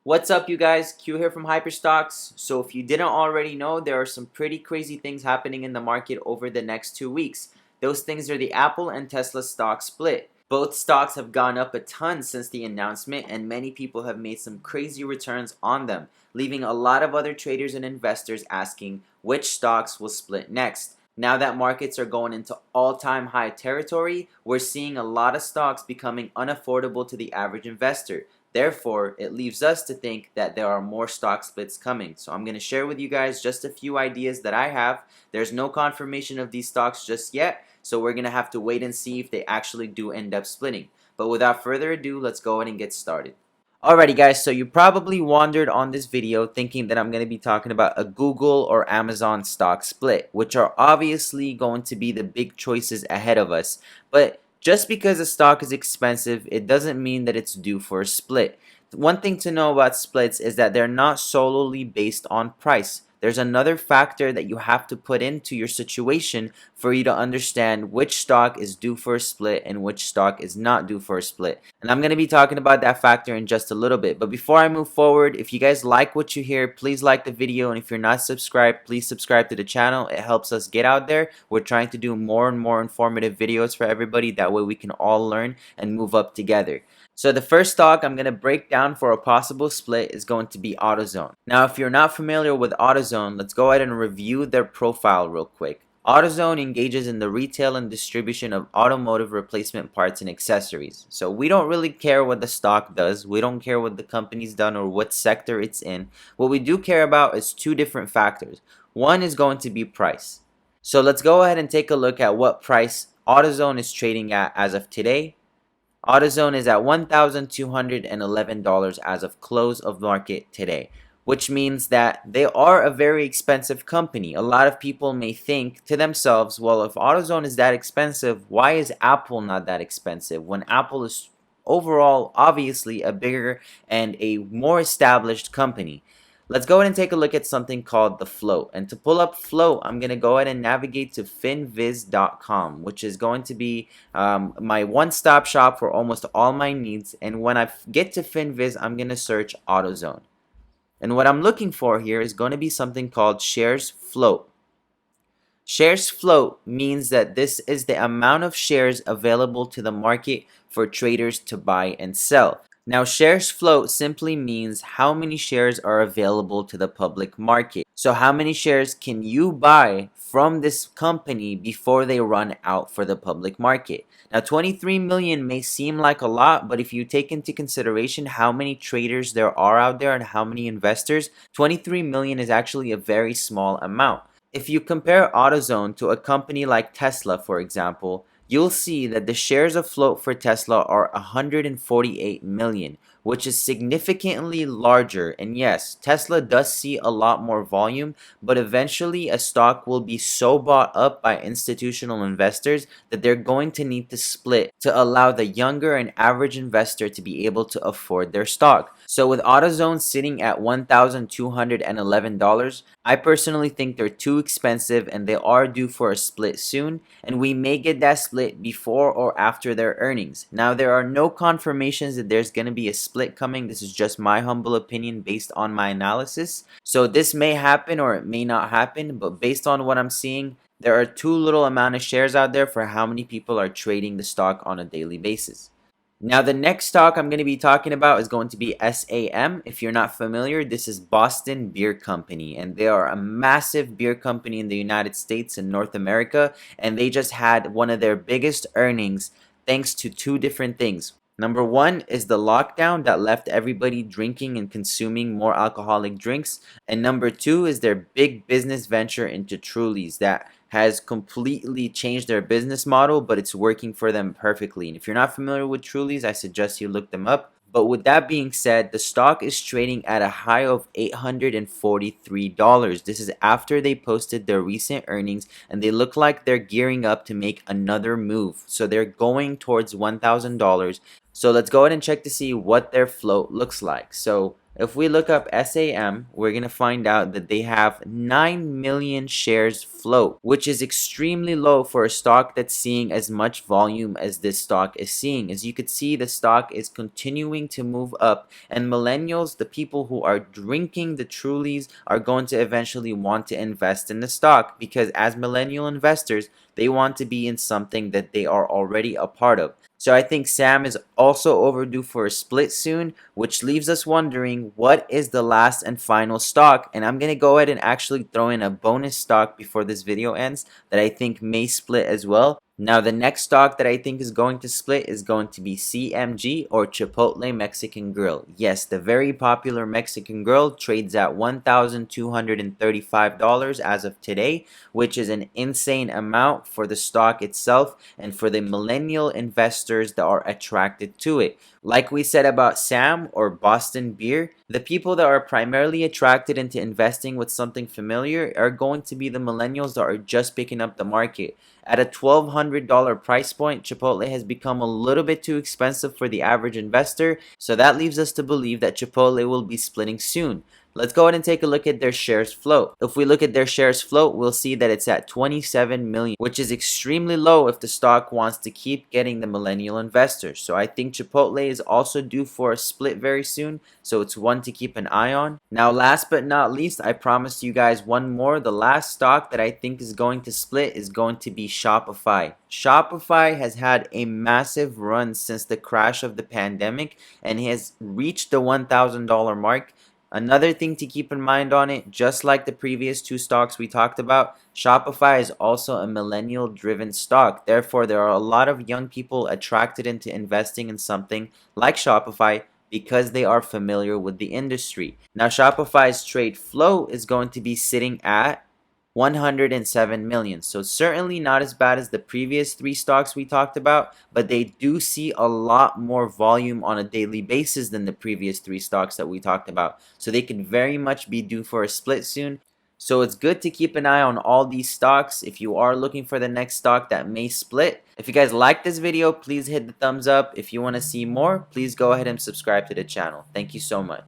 What's up, you guys? Q here from Hyperstocks. So if you didn't already know, there are some pretty crazy things happening in the market over the next 2 weeks. Those things are the Apple and Tesla stock split. Both stocks have gone up a ton since the announcement, and many people have made some crazy returns on them, leaving a lot of other traders and investors asking which stocks will split next. Now that markets are going into all-time high territory, we're seeing a lot of stocks becoming unaffordable to the average investor. Therefore, it leaves us to think that there are more stock splits coming. So I'm going to share with you guys just a few ideas that I have. There's no confirmation of these stocks just yet, so we're going to have to wait and see if they actually do end up splitting. But without further ado, let's go ahead and get started. Alrighty guys, so you probably wandered on this video thinking that I'm going to be talking about a Google or Amazon stock split, which are obviously going to be the big choices ahead of us. But just because a stock is expensive, it doesn't mean that it's due for a split. One thing to know about splits is that they're not solely based on price. There's another factor that you have to put into your situation for you to understand which stock is due for a split and which stock is not due for a split. And I'm going to be talking about that factor in just a little bit. But before I move forward, if you guys like what you hear, please like the video. And if you're not subscribed, please subscribe to the channel. It helps us get out there. We're trying to do more and more informative videos for everybody. That way we can all learn and move up together. So the first stock I'm going to break down for a possible split is going to be AutoZone. Now, if you're not familiar with AutoZone, let's go ahead and review their profile real quick. AutoZone engages in the retail and distribution of automotive replacement parts and accessories. So we don't really care what the stock does. We don't care what the company's done or what sector it's in. What we do care about is two different factors. One is going to be price. So let's go ahead and take a look at what price AutoZone is trading at as of today. AutoZone is at $1,211 as of close of market today, which means that they are a very expensive company. A lot of people may think to themselves, well, if AutoZone is that expensive, why is Apple not that expensive? When Apple is overall obviously a bigger and a more established company. Let's go ahead and take a look at something called the float. And to pull up float, I'm going to go ahead and navigate to finviz.com, which is going to be my one-stop shop for almost all my needs. And when I get to Finviz, I'm going to search AutoZone. And what I'm looking for here is going to be something called shares float. Shares float means that this is the amount of shares available to the market for traders to buy and sell. Now, shares float simply means how many shares are available to the public market. So how many shares can you buy from this company before they run out for the public market? Now, 23 million may seem like a lot, but if you take into consideration how many traders there are out there and how many investors, 23 million is actually a very small amount. If you compare AutoZone to a company like Tesla, for example, you'll see that the shares afloat for Tesla are 148 million, which is significantly larger. And yes, Tesla does see a lot more volume, but eventually a stock will be so bought up by institutional investors that they're going to need to split to allow the younger and average investor to be able to afford their stock. So with AutoZone sitting at $1,211, I personally think they're too expensive and they are due for a split soon, and we may get that split before or after their earnings. Now, there are no confirmations that there's going to be a split coming. This is just my humble opinion based on my analysis. So this may happen or it may not happen, but based on what I'm seeing, there are too little amount of shares out there for how many people are trading the stock on a daily basis. Now, the next stock I'm going to be talking about is going to be SAM. If you're not familiar, this is Boston Beer Company, and they are a massive beer company in the United States and North America, and they just had one of their biggest earnings thanks to two different things. Number one is the lockdown that left everybody drinking and consuming more alcoholic drinks, and number two is their big business venture into Trulies that has completely changed their business model, but it's working for them perfectly. And if you're not familiar with Trulies, I suggest you look them up. But with that being said, the stock is trading at a high of $843. This is after they posted their recent earnings, and they look like they're gearing up to make another move. So they're going towards $1,000. So let's go ahead and check to see what their float looks like. So if we look up SAM, we're going to find out that they have 9 million shares float, which is extremely low for a stock that's seeing as much volume as this stock is seeing. As you could see, the stock is continuing to move up, and millennials, the people who are drinking the Trulies, are going to eventually want to invest in the stock, because as millennial investors, they want to be in something that they are already a part of. So I think SAM is also overdue for a split soon, which leaves us wondering what is the last and final stock. And I'm going to go ahead and actually throw in a bonus stock before this video ends that I think may split as well. Now, the next stock that I think is going to split is going to be CMG, or Chipotle Mexican Grill. Yes, the very popular Mexican Grill trades at $1,235 as of today, which is an insane amount for the stock itself and for the millennial investors that are attracted to it. Like we said about SAM or Boston Beer, the people that are primarily attracted into investing with something familiar are going to be the millennials that are just picking up the market. At a $1,200 price point, Chipotle has become a little bit too expensive for the average investor, so that leaves us to believe that Chipotle will be splitting soon. Let's go ahead and take a look at their shares float. If we look at their shares float, we'll see that it's at 27 million, which is extremely low if the stock wants to keep getting the millennial investors. So I think Chipotle is also due for a split very soon, so it's one to keep an eye on. Now, last but not least, I promised you guys one more. The last stock that I think is going to split is going to be Shopify. Shopify has had a massive run since the crash of the pandemic and has reached the $1,000 mark. Another thing to keep in mind on it, just like the previous two stocks we talked about, Shopify is also a millennial driven stock. Therefore, there are a lot of young people attracted into investing in something like Shopify because they are familiar with the industry. Now, Shopify's trade flow is going to be sitting at 107 million. So certainly not as bad as the previous three stocks we talked about, but they do see a lot more volume on a daily basis than the previous three stocks that we talked about. So they could very much be due for a split soon. So it's good to keep an eye on all these stocks if you are looking for the next stock that may split. If you guys like this video, please hit the thumbs up. If you want to see more, please go ahead and subscribe to the channel. Thank you so much.